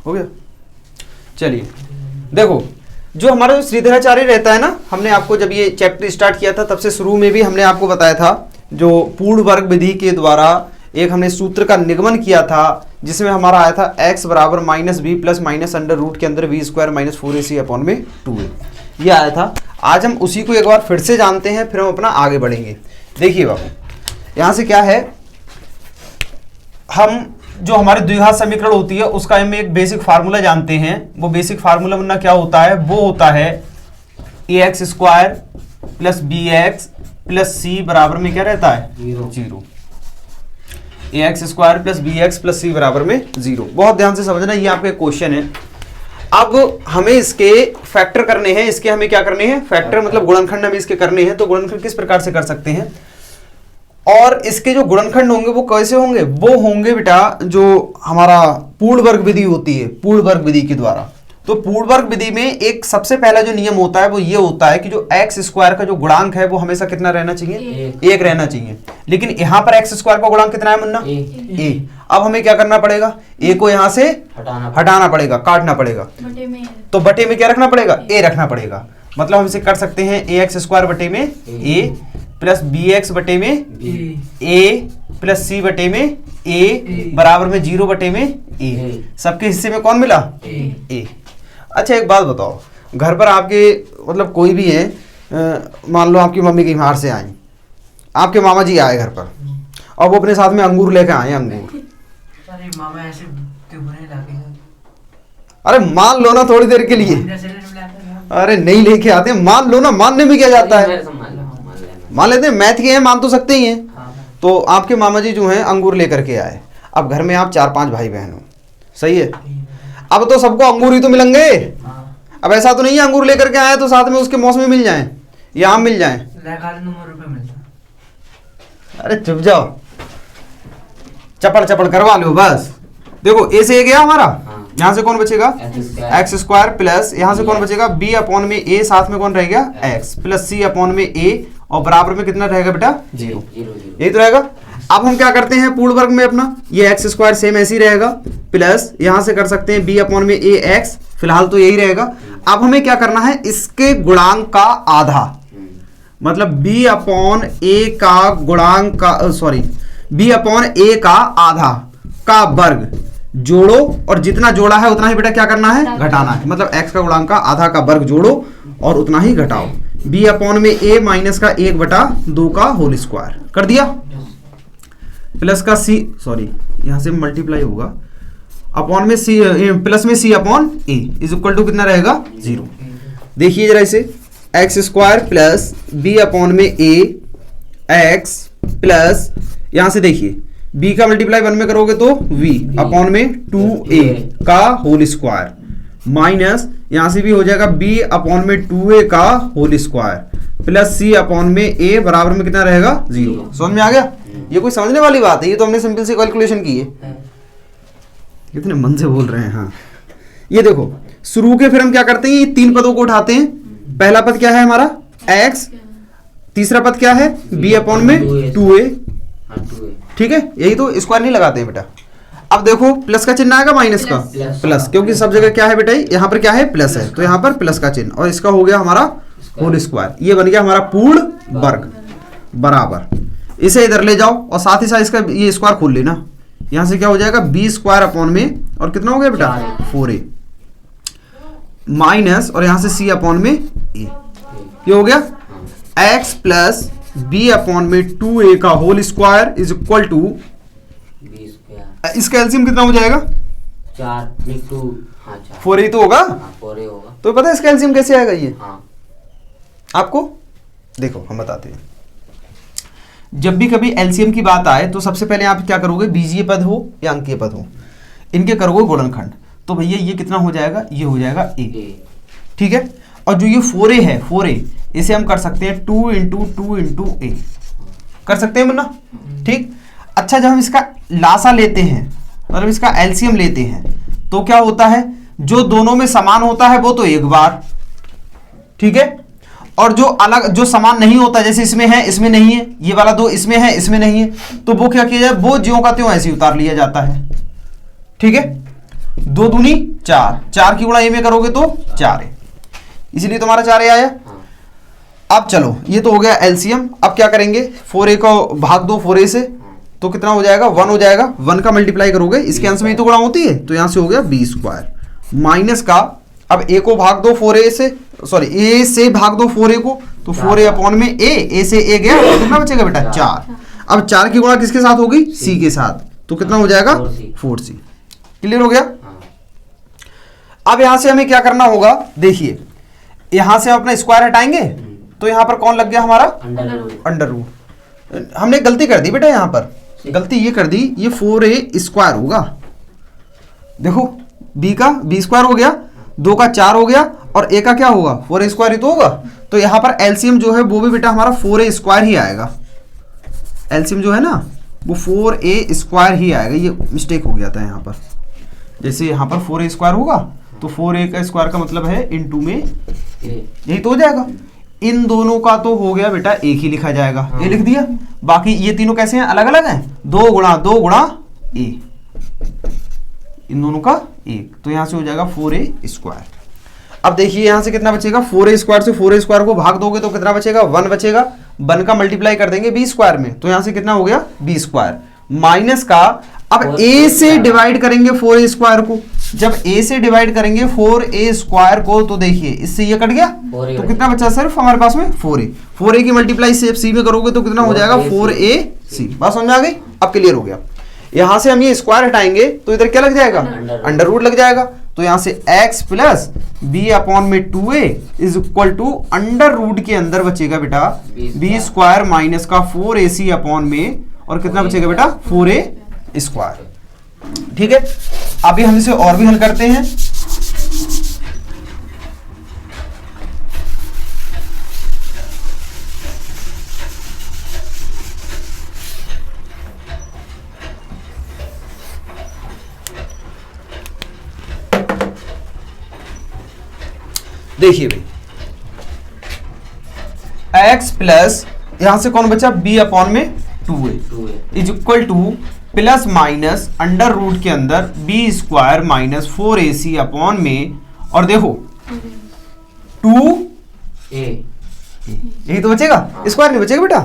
हो गया। चलिए देखो, जो हमारा श्रीधराचार्य रहता है ना, हमने आपको जब ये चैप्टर स्टार्ट किया था तब से शुरू में भी हमने आपको बताया था, जो पूर्ण वर्ग विधि के द्वारा एक हमने सूत्र का निगमन किया था जिसमें हमारा आया था x बराबर minus B plus minus under root के अंदर we square minus 4ac upon में 2a, ये आया था। आज हम उसी को एक बार फिर से जानते हैं, फिर हम अपना आगे बढ़ेंगे। देखिए बाबू, यहाँ से क्या है, हम जो हमारी द्विघात समीकरण होती है उसका हम एक बेसिक फार्मूला जानते हैं। वो बेसिक फार्मूला वरना क्या होता है, वो होता है ax square plus bx plus c बराबर में क्या रहता है, 0। ax square plus bx plus c बराबर में 0। बहुत ध्यान से समझना, ये आपका क्वेश्चन है। अब हमें इसके फैक्टर करने हैं, इसके हमें क्या करने हैं, फैक्टर मतलब गुणनखंड हमें इसके करने हैं। तो गुणनखंड किस प्रकार से कर सकते हैं, और इसके जो गुणनखंड होंगे वो कैसे होंगे, वो होंगे बेटा जो हमारा पूर्ण वर्ग विधि होती है, पूर्ण वर्ग विधि के द्वारा। तो पूर्ण वर्ग विधि में एक सबसे पहला जो नियम होता है वो ये होता है कि जो एक्स स्क्वायर का जो गुणांक है वो हमेशा कितना रहना चाहिए, 1 रहना चाहिए। लेकिन यहाँ पर एक्स स्क्वायर का गुणांक कितना है मुन्ना, a। अब हमें क्या करना पड़ेगा, a को यहाँ से हटाना पड़ेगा, काटना पड़ेगा। तो बटे में क्या रखना पड़ेगा, a रखना पड़ेगा। मतलब हम इसे कर सकते हैं ax स्क्वायर बटे में a प्लस bx बटे में a प्लस c बटे में a बराबर में 0 बटे में a। सबके हिस्से में कौन मिला, a। अच्छा एक बात बताओ, घर पर आपके मतलब कोई भी है, मान लो आपकी मम्मी कहीं बाहर से आई, आपके मामा जी आए घर पर और वो अपने साथ में अंगूर लेकर आए, अंगूर। अरे मामा ऐसे क्यों बुरे लगे? अरे मान लो ना थोड़ी देर के लिए, अरे नहीं लेके आते, मान लो ना, मानने में क्या जाता है, मान लेते हैं, मैथ के हैं, मान तो सकते ही हैं। तो आपके मामा जी जो हैं अंगूर लेकर के आए। अब घर में आप 4-5 भाई बहन हो, सही है। अब तो सबको अंगूर ही तो मिलेंगे। अब ऐसा तो नहीं है अंगूर लेकर के आए तो साथ में उसके मौसमी मिल जाएं या आम मिल जाएं। अरे चुप जाओ, चपड़ चपड़ करवा लो बस। देखो ए से ए गया हमारा, यहाँ से कौन बचेगा, एक्स स्क्वायर प्लस यहाँ से कौन बचेगा, b अपॉन में a, साथ में कौन रह गया x प्लस c अपॉन में a, और बराबर में कितना रहेगा बेटा, 0। यही तो रहेगा। अब हम क्या करते हैं पूर्ण वर्ग में अपना, ये एक्स स्क्वायर सेम ऐसे ही रहेगा, प्लस यहाँ से कर सकते हैं b अपॉन में a x, फिलहाल तो यही रहेगा। अब हमें क्या करना है, इसके गुणांक का आधा, मतलब b अपॉन a का गुणांक का, सॉरी b अपॉन a का आधा का वर्ग जोड़ो, और जितना जोड़ा है उतना ही बेटा क्या करना है, घटाना है। मतलब x का गुणांक का आधा का वर्ग जोड़ो और उतना ही घटाओ। b अपॉन में a माइनस का 1/2 का होल स्क्वायर कर दिया, प्लस का c, सॉरी यहां से मल्टीप्लाई होगा, अपॉन में c प्लस में c upon a is equal to कितना रहेगा, 0। देखिए जरा इसे, x square plus b upon में a x प्लस यहां से देखिए b का मल्टीप्लाई 1 में करोगे तो v अपॉन में 2a का होल स्क्वायर, माइनस यहां से भी हो जाएगा b अपॉन में 2a का whole square plus c upon में a बराबर में कितना रहेगा, 0। समझ में आ गया? ये कोई समझने वाली बात है, ये तो हमने सिंपल सी कैलकुलेशन की है। कितने मन से बोल रहे हैं। हाँ ये देखो, शुरू के फिर हम क्या करते हैं, ये 3 पदों को उठाते हैं। पहला पद क्या है हमारा x, तीसरा पद क्या है b अपॉन में 2a, ठीक है, यही तो, स्क्वायर नहीं लगाते हैं बेटा। अब देखो प्लस का चिन्ह आएगा माइनस का, प्लस, क्योंकि सब जगह क्या है बेटा, यहाँ पर क्या है प्लस है, तो यहाँ पर प्लस का चिन्ह, और इसका हो गया हमारा होल स्क्वायर। ये बन गया हमारा पूर्ण वर्ग बराबर, इसे इधर ले जाओ और साथ ही साथ इसका ये स्क्वायर खोल लेना। यहाँ से क्या हो जाएगा, b स्क्वायर अपॉन में, और कितना हो गया बेटा 4a माइनस, और यहाँ से c अपॉन में a, ये हो गया x प्लस b अपॉन में 2a का whole square is equal to, इसका एलसीएम कितना हो जाएगा, 4a तो होगा, तो पता है इसका एलसीएम कैसे आएगा ये आपको, देखो हम बताते हैं। जब भी कभी एलसीएम की बात आए तो सबसे पहले आप क्या करोगे, बीजीय पद हो या अंकीय पद हो, इनके करोगे गुणनखंड। तो भैया ये कितना हो जाएगा, ये हो जाएगा a, ठीक है। और जो ये 4a है, 4a इसे हम कर सकते हैं 2 इंटू 2 इंटू a, कर सकते हैं ना, ठीक। अच्छा जब हम इसका लासा लेते हैं, मतलब इसका एलसीएम लेते हैं, तो क्या होता है, जो दोनों में समान होता है वो तो एक बार, ठीक है, और जो अलग, जो समान नहीं होता, जैसे इसमें है इसमें नहीं है, ये वाला 2 इसमें है इसमें नहीं है, तो वो क्या किया जाए, वो ज्यों का त्यों ऐसे उतार लिया जाता है, ठीक है। 2 दूनी 4, 4 की गुणा ए में करोगे तो 4a, इसलिए तुम्हारा 4a आया। अब चलो ये तो हो गया एलसीएम। अब क्या करेंगे, 4a को भाग दो 4a से, तो कितना हो जाएगा, 1 हो जाएगा। 1 का मल्टीप्लाई करोगे, इसके अंश में ही तो गुणा होती है, तो यहां से हो गया b स्क्वायर माइनस का, अब a को भाग दो 4a से, सॉरी a से भाग दो 4a को, तो 4a अपॉन में a से a गया, तो कितना बचेगा बेटा 4। अब 4 की गुणा किसके साथ होगी, c के साथ, तो कितना हो जाएगा 4c। क्लियर हो गया। अब यहां से हमें क्या करना होगा, देखिए यहां से हम अपना स्क्वायर हटाएंगे, तो यहां पर कौन लग गया हमारा, अंडर रूट। हमने गलती कर दी बेटा, यहां पर गलती ये कर दी, ये 4a स्क्वायर होगा, देखो b स्क्वायर हो गया, 2 का 4 हो गया, और a का क्या होगा 4a स्क्वायर ही तो होगा। तो यहां पर एलसीएम जो है वो भी बेटा हमारा 4a स्क्वायर ही आएगा, एलसीएम जो है ना वो 4a स्क्वायर ही आएगा। ये मिस्टेक हो गया था यहाँ पर, जैसे यहाँ पर 4a स्क्वायर होगा तो 4a का स्क्वायर का मतलब है इनटू में यही तो हो जाएगा। इन दोनों का तो हो गया बेटा एक ही लिखा जाएगा, ये लिख दिया। बाकी ये तीनों कैसे हैं, अलग अलग हैं, 2 गुणा a, इन दोनों का 1, तो यहां से हो जाएगा 4a स्क्वायर। अब देखिए यहां से कितना बचेगा, 4a स्क्वायर से 4a स्क्वायर को भाग दोगे तो कितना बचेगा, 1 बचेगा। 1 का मल्टीप्लाई कर देंगे b स्क्वायर में, तो यहां से कितना हो गया b स्क्वायर माइनस का, अब a से डिवाइड करेंगे 4a स्क्वायर को, जब a से डिवाइड करेंगे 4a स्क्वायर को, तो देखिए इससे ये कट गया, तो कितना बचा सिर्फ हमारे पास में 4a की मल्टीप्लाई से c में करोगे तो कितना हो जाएगा 4ac। बात समझ में आ गई, अब क्लियर हो गया। यहां से हम ये स्क्वायर हटाएंगे तो इधर क्या लग जाएगा, अंडर रूट लग जाएगा, तो यहां से x प्लस b अपॉन में 2a is equal to under root के अंदर बचेगा बेटा b स्क्वायर माइनस का 4ac अपॉन में, और कितना बचेगा बेटा 4a स्क्वायर। ठीक है, अभी हम इसे और भी हल करते हैं। देखिए भाई x प्लस यहां से कौन बचा b अपॉन में 2a is equal to plus minus under root के अंदर b square minus 4ac upon में, और देखो 2a यही तो बचेगा, स्क्वायर नहीं बचेगा बेटा,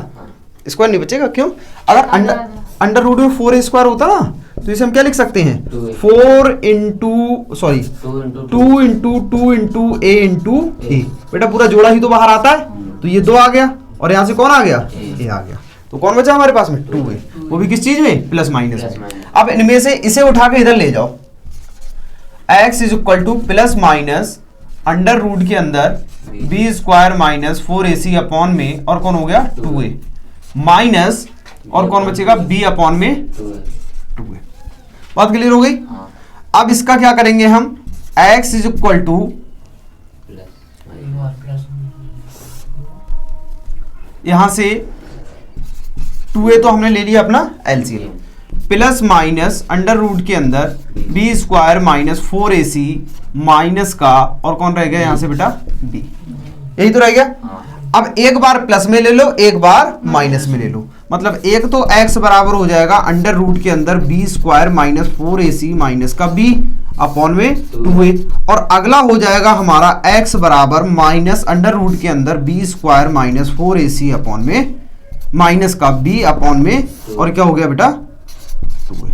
स्क्वायर नहीं बचेगा। क्यों, अगर अंडर रूट में 4a स्क्वायर होता ना तो इसे हम क्या लिख सकते हैं, 2 into 2 into a into a, बेटा पूरा जोड़ा ही तो बाहर आता है, तो ये 2 आ गया, और यहां से कौन आ गया, a आ गया, तो कौन बचा हमारे पास में 2a, वो भी किस चीज में, प्लस माइनस में। अब इनमें से इसे उठा के इधर ले जाओ, x is equal to plus minus under root के अंदर b square minus 4ac upon में, और कौन हो गया 2a माइनस, और कौन बचेगा b अपॉन में 2a। बात क्लियर हो गई। अब इसका क्या करेंगे हम, x इज इक्वल टू यहां से 2a तो हमने ले लिया अपना LCM, plus minus under root के अंदर b square minus 4ac minus का, और कौन रह गया यहां से बेटा b, यही तो रह गया। अब एक बार प्लस में ले लो, एक बार माइनस में ले लो, मतलब एक तो x बराबर हो जाएगा अंडर रूट के अंदर b square minus 4ac minus का b अपॉन में 2a, और अगला हो जाएगा हमारा x बराबर माइनस अंडर रूट के अंदर b square minus 4ac upon में माइनस का b अपॉन में, और क्या हो गया बेटा 2a।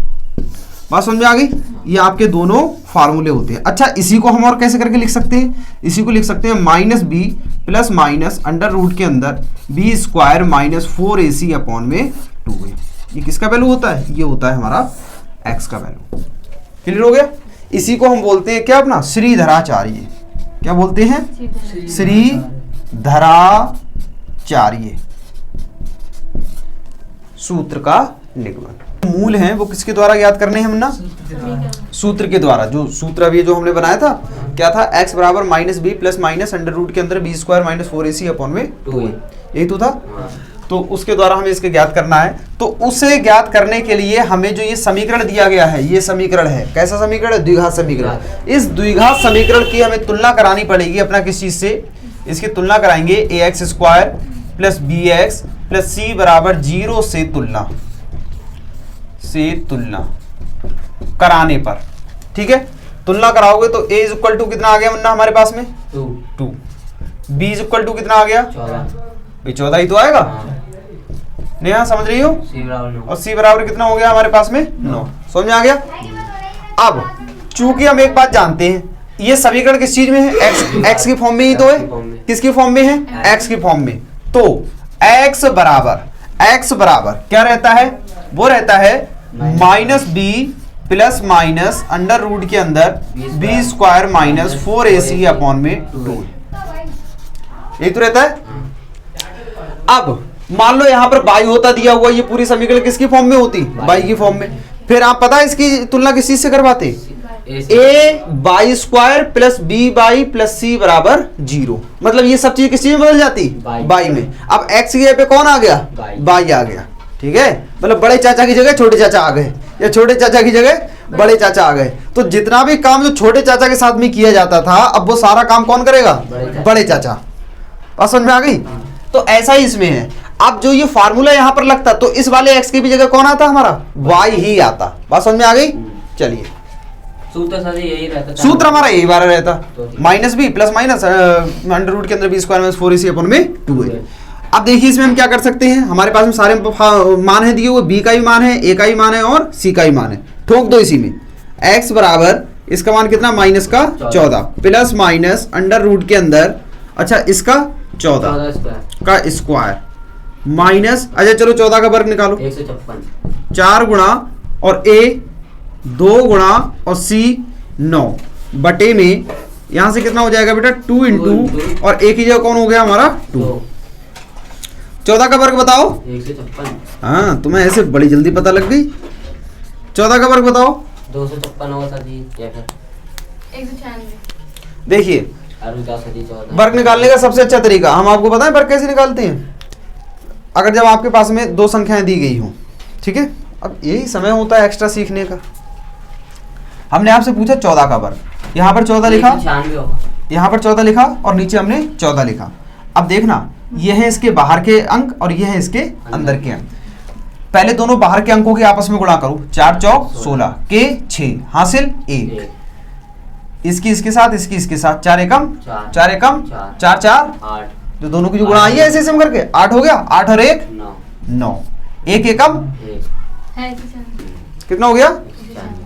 बात समझ में आ गई, ये आपके दोनों फार्मूले होते हैं। अच्छा, इसी को हम और कैसे करके लिख सकते हैं, इसी को लिख सकते हैं minus b plus minus under root के अंदर b square minus 4ac upon में 2a। ये किसका वैल्यू होता है, ये होता है हमारा x का वैल्यू। क्लियर हो गया। इसी को हम बोलते हैं क्या, अपना श्रीधराचार्य, क्या बोलते हैं, श्रीधराचार्य सूत्र का निगमन। मूल हैं वो किसके द्वारा याद करने हैं हम ना, सूत्र के द्वारा। जो सूत्र अभी जो हमने बनाया था क्या था, x बराबर minus b plus minus under root के अंदर b square minus 4ac upon में 2a, यही तो था। तो उसके द्वारा हमें इसके ज्ञात करना है। तो उसे ज्ञात करने के लिए हमें जो ये समीकरण दिया गया है, ये समीकरण है, कैसा समीकरण है, द्विघात समीकरण। इस द्विघात समीकरण की हमें तुलना करानी पड़ेगी अपना किस चीज से, इसकी तुलना कराएंगे ax square plus bx plus c बराबर 0 से तुलना कराने पर। ठीक है, तुलना कराओगे तो a इज इक्वल टू कितना आ गया मुन्ना हमारे पास में 2, b इज इक्वल टू कितना आ गया 14 ही तो आएगा। नेहा समझ रही हो? और c बराबर कितना हो गया हमारे पास में 9। समझ में आ गया? अब चूंकि हम एक बात जानते हैं, ये समीकरण किस चीज में है? x की फॉर्म में ही तो है। किसकी फॉर्म में है? x की फॉर्म में। तो x बराबर क्या रहता है? वो रहता है minus B plus minus under root के अंदर B square minus 4ac upon में 2, यही तो रहता है। अब मान लो यहां पर बाई होता दिया हुआ, ये पूरी समीकरण किसकी फॉर्म में होती? बाई की फॉर्म में। फिर आप पता है इसकी तुलना किस चीज से करवाते? A by square plus B by plus C बराबर 0। मतलब ये सब चीज किस चीज में बदल जाती? बाई में। अब एक्स की जगह पे कौन आ गया? बाई आ गया। ठीक है, मतलब बड़े चाचा की जगह छोटे चाचा आ गए, या छोटे चाचा की जगह बड़े चाचा आ गए। तो जितना भी काम जो छोटे चाचा के साथ में किया जाता था, अब वो सारा काम कौन करेगा? बड़े चाचा। बात समझ में आ गई? तो ऐसा ही इसमें है। अब जो ये फार्मूला यहां पर लगता, तो इस वाले एक्स की भी जगह कौन आता? हमारा वाई ही आता। बात समझ में आ गई? चलिए, सूत्र हमारा यही बार रहता, minus B plus minus under root के अंदर B square minus 4ac upon में 2a। अब देखिए इसमें हम क्या कर सकते हैं, हमारे पास में सारे मान है दिए हुए, बी का भी मान है, ए का भी मान है और सी का भी मान है। ठोक दो इसी में। x बराबर इसका मान कितना? माइनस का 14 प्लस माइनस अंडर रूट के अंदर, अच्छा इसका 14 का स्क्वायर माइनस, अच्छा चलो 14 का वर्ग निकालो, 4 गुणा और a 2 गुणा और c 9 बटे में यहां से कितना हो जाएगा बेटा? 2 इंटू और a की जगह कौन हो गया हमारा? 2। 14 का वर्ग बताओ। 156। हाँ, तुम्हें ऐसे बड़ी जल्दी पता लग गई। 14 का वर्ग बताओ। 256 होगा सर जी, या फिर 196। देखिए वर्ग निकालने का सबसे अच्छा तरीका हम आपको बताएं वर्ग कैसे निकालते हैं। अगर जब आपके पास में दो संख्याएं दी गई हो, ठीक है, अब यही समय होता है एक्स्ट्रा सीखने का। हमने आपसे पूछा 14 का वर्ग, यहाँ पर 14 लिखा, यहाँ पर 14 लिखा और नीचे हमने 14 लिखा। अब देखना, यह है इसके बाहर के अंक और यह है इसके अंदर के अंक। पहले दोनों बाहर के अंकों के आपस में गुणा करो, 4 चौक 16 के 6 हासिल 1, इसकी इसके साथ, इसकी इसके साथ, 4 एकम 4 एकम 4 4 8, जो दोनों की जो गुणा आई है ऐसे ऐसे करके 8 हो गया। 8 और 1 9, 1 एकम कितना हो गया?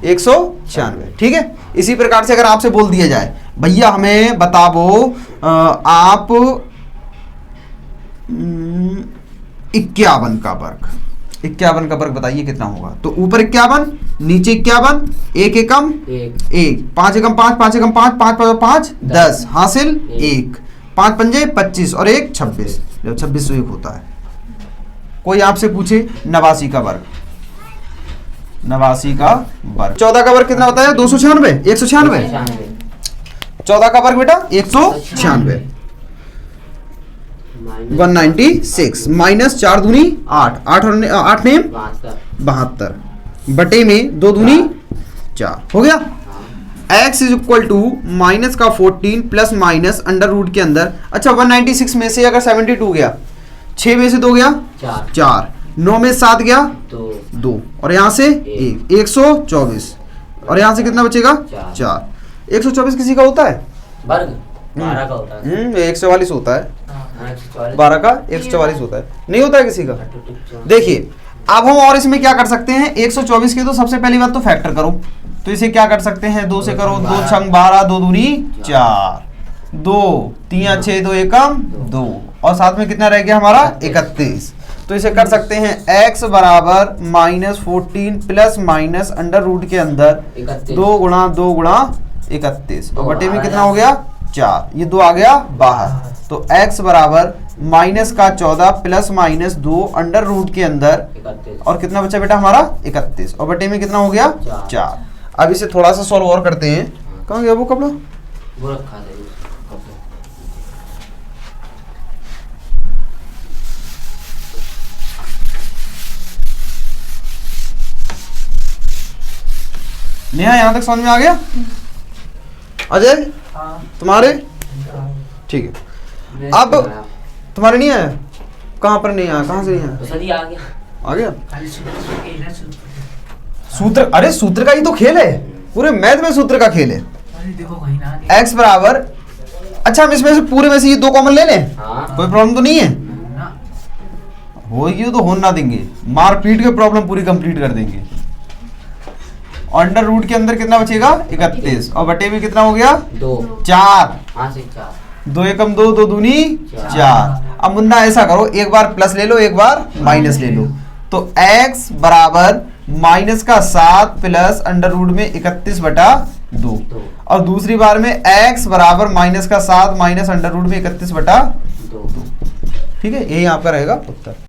196। ठीक है, इसी प्रकार से अगर आपसे बोल दिया जाए भैया हमें बताओ आप 51 का वर्ग, 51 का वर्ग बताइए कितना होगा। तो ऊपर 51 नीचे 51, 1 एकम 1, 5 एकम 5, 5 एकम 5, 5 5 10 हासिल 1, 5 पंजे 25 और 1 26, जब 26 तो 1 होता है। कोई आपसे पूछे 89 का वर्ग, 89 का वर्ग, 14 का वर्ग कितना होता है? 296, 196। 14 का वर्ग बेटा 196, 196 माइनस 4 दूनी 8, 8 और 8 ने 72 बटे में 2 दूनी 4 हो गया। x is equal to minus का 14 प्लस माइनस अंडर रूट के अंदर, अच्छा 196 में से अगर 72 गया, 6 में से 2 गया 4, 9 में 7 गया 2 और यहाँ से 1, 124 और यहाँ से कितना बचेगा 4। 124 किसी का होता है? वर्ग 12 का होता है। 144 होता है, 12 का 144 होता है, नहीं होता है किसी का। देखिए अब हम और इसमें क्या कर सकते हैं, 124 के तो सबसे पहली बात तो फैक्टर करो, तो इसे क्या कर सकते हैं 2 से करो, 2 छंग 12, 2 दूनी 4, 2 3 6 2 एकम 2 और साथ में कितना रह गया हमारा 31। तो इसे कर सकते हैं x बराबर -14 प्लस माइनस अंडर रूट के अंदर 2 गुणा 2 गुणा 31 और बटे में कितना हो गया 4, ये 2 आ गया बाहर। तो x बराबर माइनस का 14 प्लस माइनस 2 अंडर रूट के अंदर 31 और कितना बचा बेटा हमारा 31 और बटे में कितना हो गया 4। अब इसे थोड़ा सा सॉल्व और करते हैं। कहाँ गया वो कपड़ा? वो रखा है नेहा, यहाँ तक समझ में आ गया? अजय तुम्हारे ठीक है। अब तुम्हारे नहीं आया? कहाँ पर नहीं आया? कहाँ से नहीं आया? तो सर ये आ गया सूत्र, अरे सूत्र का ही तो खेल है। पूरे मैथ में सूत्र का खेल है। अरे देखो कहीं ना x बराबर, अच्छा हम इसमें से पूरे में से ये 2 कॉमन ले लें, हाँ कोई प्रॉब्लम तो नहीं है, ना होगी तो होने ना देंगे, मार पीट के प्रॉब्लम पूरी कंप्लीट कर देंगे। अंडर रूट के अंदर कितना बचेगा 31 और बटे में कितना हो गया 2 4, हाँ से 4 2 एकम 2, 2 दूनी 4। अब मुन्ना ऐसा करो, एक बार प्लस ले लो एक बार माइनस ले लो, तो x बराबर माइनस का 7 प्लस अंडर रूट में 31 बटा 2, और दूसरी बार में x बराबर माइनस का 7 माइनस अंडर रूट में 31 बटा 2। ठीक है, यही आपका रहेगा उत्तर।